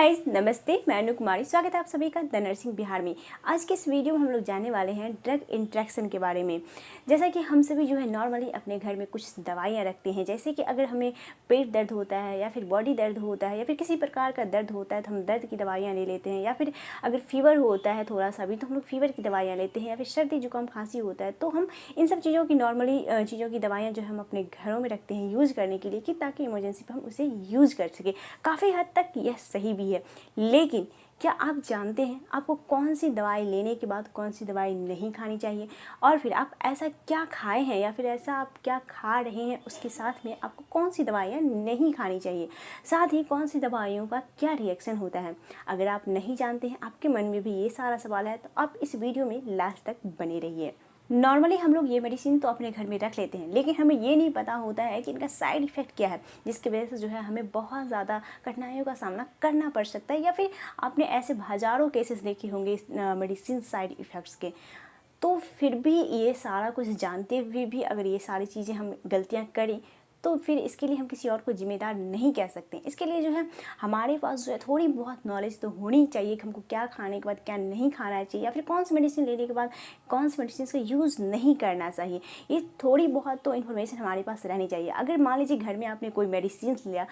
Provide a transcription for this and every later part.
Guys नमस्ते, मैं अनु कुमारी। स्वागत है आप सभी का द नर्सिंग बिहार में। आज के इस वीडियो में हम लोग जानने वाले हैं ड्रग इंट्रैक्शन के बारे में। जैसा कि हम सभी जो है नॉर्मली अपने घर में कुछ दवाइयाँ रखते हैं, जैसे कि अगर हमें पेट दर्द होता है या फिर बॉडी दर्द होता है या फिर किसी प्रकार का दर्द होता है तो हम दर्द की दवाइयाँ ले लेते हैं, या फिर अगर फीवर होता है थोड़ा सा भी तो हम लोग फीवर की दवाइयाँ लेते हैं, या फिर सर्दी जुकाम खांसी होता है तो हम इन सब चीज़ों की नॉर्मली चीज़ों की दवाइयाँ जो हम अपने घरों में रखते हैं यूज़ करने के लिए, कि ताकि इमरजेंसी पर हम उसे यूज़ कर सकें। काफ़ी हद तक यह सही भी है, लेकिन क्या आप जानते हैं आपको कौन सी दवाई लेने के बाद कौन सी दवाई नहीं खानी चाहिए, और फिर आप ऐसा क्या खाए हैं या फिर ऐसा आप क्या खा रहे हैं उसके साथ में आपको कौन सी दवाइयाँ नहीं खानी चाहिए, साथ ही कौन सी दवाइयों का क्या रिएक्शन होता है। अगर आप नहीं जानते हैं, आपके मन में भी ये सारा सवाल है, तो आप इस वीडियो में लास्ट तक बने रहिए। नॉर्मली हम लोग ये मेडिसिन तो अपने घर में रख लेते हैं, लेकिन हमें ये नहीं पता होता है कि इनका साइड इफ़ेक्ट क्या है, जिसकी वजह से जो है हमें बहुत ज़्यादा कठिनाइयों का सामना करना पड़ सकता है, या फिर आपने ऐसे हज़ारों केसेस देखे होंगे इस मेडिसिन साइड इफ़ेक्ट्स के। तो फिर भी ये सारा कुछ जानते हुए भी अगर ये सारी चीज़ें हम गलतियाँ करें तो फिर इसके लिए हम किसी और को जिम्मेदार नहीं कह सकते। इसके लिए जो है हमारे पास जो है थोड़ी बहुत नॉलेज तो होनी चाहिए कि हमको क्या खाने के बाद क्या नहीं खाना चाहिए, या फिर कौन सी मेडिसिन लेने के बाद कौन सी मेडिसिन का यूज़ नहीं करना चाहिए। ये थोड़ी बहुत तो इन्फॉर्मेशन हमारे पास रहनी चाहिए। अगर मान लीजिए घर में आपने कोई मेडिसिन लिया,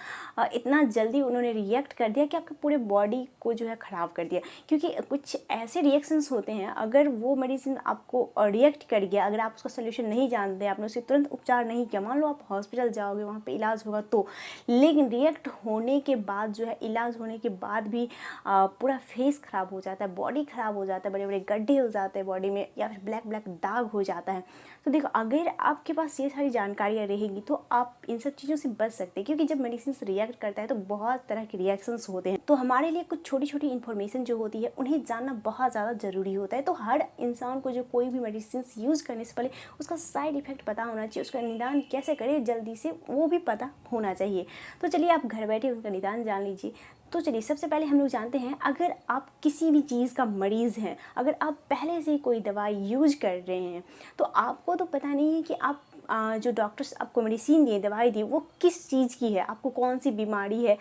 इतना जल्दी उन्होंने रिएक्ट कर दिया कि आपके पूरे बॉडी को जो है ख़राब कर दिया, क्योंकि कुछ ऐसे रिएक्शंस होते हैं, अगर वो मेडिसिन आपको रिएक्ट कर गया, अगर आप उसका सोल्यूशन नहीं जानते, आपने उससे तुरंत उपचार नहीं किया, मान लो आप हॉस्पिटल जाओगे, वहाँ पे इलाज होगा तो, लेकिन रिएक्ट होने के बाद जो है इलाज होने के बाद भी पूरा फेस ख़राब हो जाता है, बॉडी ख़राब हो जाता है, बड़े बड़े गड्ढे हो जाते हैं बॉडी में, या फिर ब्लैक ब्लैक दाग हो जाता है। तो देखो, अगर आपके पास ये सारी जानकारियाँ रहेंगी तो आप इन सब चीज़ों से बच सकते हैं, क्योंकि जब मेडिसिन रिएक्ट करता है तो बहुत तरह के रिएक्शंस होते हैं। तो हमारे लिए कुछ छोटी छोटी इन्फॉर्मेशन जो होती है उन्हें जानना बहुत ज़्यादा ज़रूरी होता है। तो हर इंसान को जो कोई भी मेडिसिन यूज़ करने से पहले उसका साइड इफ़ेक्ट पता होना चाहिए, उसका निदान कैसे करें जल्दी से वो भी पता होना चाहिए। तो चलिए आप घर बैठे उसका निदान जान लीजिए। तो चलिए सबसे पहले हम लोग जानते हैं, अगर आप किसी भी चीज़ का मरीज़ हैं, अगर आप पहले से कोई दवाई यूज कर रहे हैं तो आपको तो पता नहीं है कि आप जो डॉक्टर्स आपको मेडिसिन दिए, दवाई दी, वो किस चीज़ की है, आपको कौन सी बीमारी है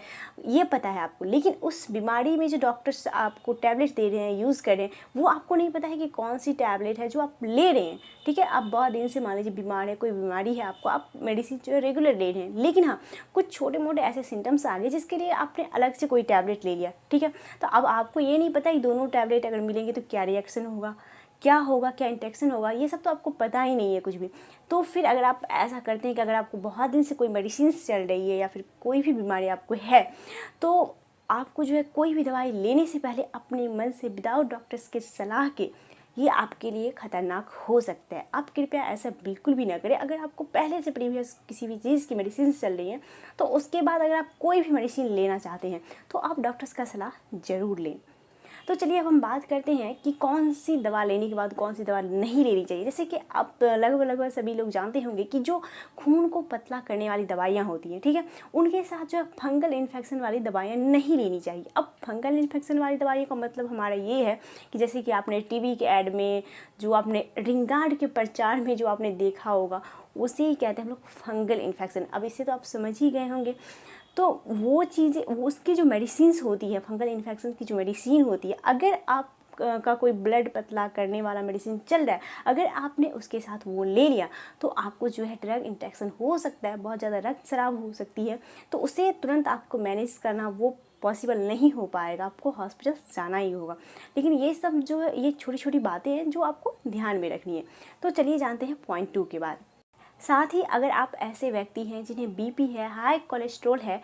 ये पता है आपको, लेकिन उस बीमारी में जो डॉक्टर्स आपको टैबलेट दे रहे हैं, यूज़ कर रहे हैं, वो आपको नहीं पता है कि कौन सी टैबलेट है जो आप ले रहे हैं। ठीक है, आप बहुत दिन से मान लीजिए बीमार है, कोई बीमारी है आपको, आप मेडिसिन जो है रेगुलर ले रहे हैं, लेकिन हाँ कुछ छोटे मोटे ऐसे सिम्टम्स आ गए जिसके लिए आपने अलग से कोई टैबलेट ले लिया। ठीक है, तो अब आपको ये नहीं पता कि दोनों टैबलेट अगर मिलेंगे तो क्या रिएक्शन होगा, क्या होगा, क्या इंटरेक्शन होगा, ये सब तो आपको पता ही नहीं है कुछ भी। तो फिर अगर आप ऐसा करते हैं कि अगर आपको बहुत दिन से कोई मेडिसिन चल रही है या फिर कोई भी बीमारी आपको है, तो आपको जो है कोई भी दवाई लेने से पहले अपने मन से विदाउट डॉक्टर्स के सलाह के, ये आपके लिए ख़तरनाक हो सकता है। आप कृपया ऐसा बिल्कुल भी ना करें। अगर आपको पहले से प्रीवियस किसी भी चीज़ की मेडिसिन चल रही है तो उसके बाद अगर आप कोई भी मेडिसिन लेना चाहते हैं तो आप डॉक्टर्स का सलाह ज़रूर लें। तो चलिए अब हम बात करते हैं कि कौन सी दवा लेने के बाद कौन सी दवा नहीं लेनी चाहिए। जैसे कि आप लगभग सभी लोग जानते होंगे कि जो खून को पतला करने वाली दवाइयाँ होती हैं, ठीक है, उनके साथ जो है फंगल इन्फेक्शन वाली दवाइयाँ नहीं लेनी चाहिए। अब फंगल इन्फेक्शन वाली दवाइयों का मतलब हमारा ये है कि जैसे कि आपने टीवी के ऐड में, जो आपने रिंगार्ड के प्रचार में जो आपने देखा होगा, उसे ही कहते हैं हम लोग फंगल इन्फेक्शन। अब इससे तो आप समझ ही गए होंगे। तो वो चीज़ें, उसकी जो मेडिसिन्स होती है, फंगल इन्फेक्शन की जो मेडिसिन होती है, अगर आप का कोई ब्लड पतला करने वाला मेडिसिन चल रहा है, अगर आपने उसके साथ वो ले लिया तो आपको जो है ड्रग इंटरेक्शन हो सकता है, बहुत ज़्यादा रक्तस्राव हो सकती है। तो उसे तुरंत आपको मैनेज करना वो पॉसिबल नहीं हो पाएगा, आपको हॉस्पिटल जाना ही होगा। लेकिन ये सब जो है ये छोटी छोटी बातें हैं जो आपको ध्यान में रखनी है। तो चलिए जानते हैं पॉइंट 2 के बाद। साथ ही अगर आप ऐसे व्यक्ति हैं जिन्हें बीपी है, हाई कोलेस्ट्रॉल है,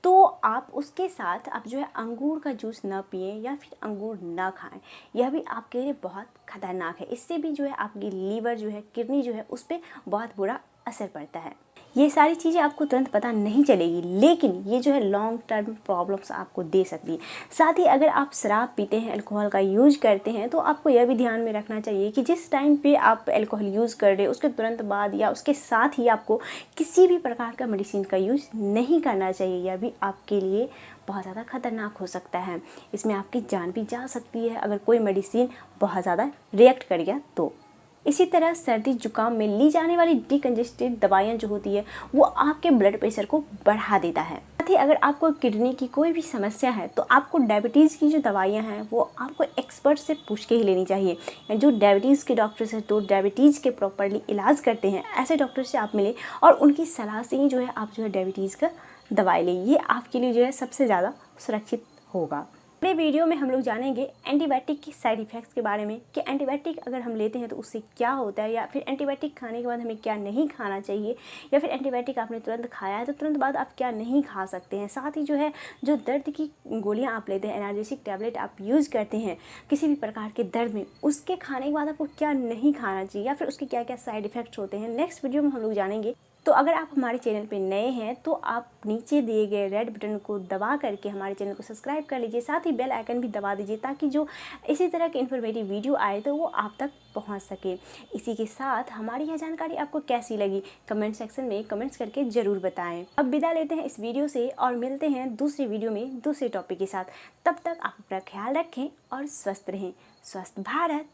तो आप उसके साथ आप जो है अंगूर का जूस ना पिएं या फिर अंगूर ना खाएं। यह भी आपके लिए बहुत खतरनाक है। इससे भी जो है आपकी लीवर जो है, किडनी जो है, उस पर बहुत बुरा असर पड़ता है। ये सारी चीज़ें आपको तुरंत पता नहीं चलेगी, लेकिन ये जो है लॉन्ग टर्म प्रॉब्लम्स आपको दे सकती है। साथ ही अगर आप शराब पीते हैं, अल्कोहल का यूज करते हैं, तो आपको यह भी ध्यान में रखना चाहिए कि जिस टाइम पे आप अल्कोहल यूज़ कर रहे हैं उसके तुरंत बाद या उसके साथ ही आपको किसी भी प्रकार का मेडिसिन का यूज़ नहीं करना चाहिए। यह भी आपके लिए बहुत ज़्यादा खतरनाक हो सकता है। इसमें आपकी जान भी जा सकती है अगर कोई मेडिसिन बहुत ज़्यादा रिएक्ट कर गया तो। इसी तरह सर्दी जुकाम में ली जाने वाली डिकंजेस्टेड दवाइयाँ जो होती है वो आपके ब्लड प्रेशर को बढ़ा देता है। साथ ही अगर आपको किडनी की कोई भी समस्या है तो आपको डायबिटीज़ की जो दवाइयाँ हैं वो आपको एक्सपर्ट से पूछ के ही लेनी चाहिए। जो डायबिटीज़ के डॉक्टर्स हैं तो डायबिटीज़ के प्रॉपरली इलाज करते हैं, ऐसे डॉक्टर से आप मिलें और उनकी सलाह से ही जो है आप जो है डायबिटीज़ का दवाई लें। ये आपके लिए जो है सबसे ज़्यादा सुरक्षित होगा। अगले वीडियो में हम लोग जानेंगे एंटीबायोटिक के साइड इफ़ेक्ट्स के बारे में कि एंटीबायोटिक अगर हम लेते हैं तो उससे क्या होता है, या फिर एंटीबायोटिक खाने के बाद हमें क्या नहीं खाना चाहिए, या फिर एंटीबायोटिक आपने तुरंत खाया है तो तुरंत बाद आप क्या नहीं खा सकते हैं। साथ ही जो है जो दर्द की गोलियां आप लेते हैं, एनाल्जेसिक टैबलेट आप यूज़ करते हैं किसी भी प्रकार के दर्द में, उसके खाने के बाद आपको क्या नहीं खाना चाहिए या फिर उसके क्या क्या साइड इफ़ेक्ट्स होते हैं, नेक्स्ट वीडियो में हम लोग जानेंगे। तो अगर आप हमारे चैनल पे नए हैं तो आप नीचे दिए गए रेड बटन को दबा करके हमारे चैनल को सब्सक्राइब कर लीजिए, साथ ही बेल आइकन भी दबा दीजिए ताकि जो इसी तरह की इन्फॉर्मेटिव वीडियो आए तो वो आप तक पहुंच सके। इसी के साथ हमारी यह जानकारी आपको कैसी लगी कमेंट सेक्शन में कमेंट्स करके ज़रूर बताएं। अब विदा लेते हैं इस वीडियो से और मिलते हैं दूसरी वीडियो में दूसरे टॉपिक के साथ। तब तक आप अपना ख्याल रखें और स्वस्थ रहें। स्वस्थ भारत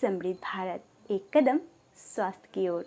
समृद्ध भारत, एक कदम स्वास्थ्य की ओर।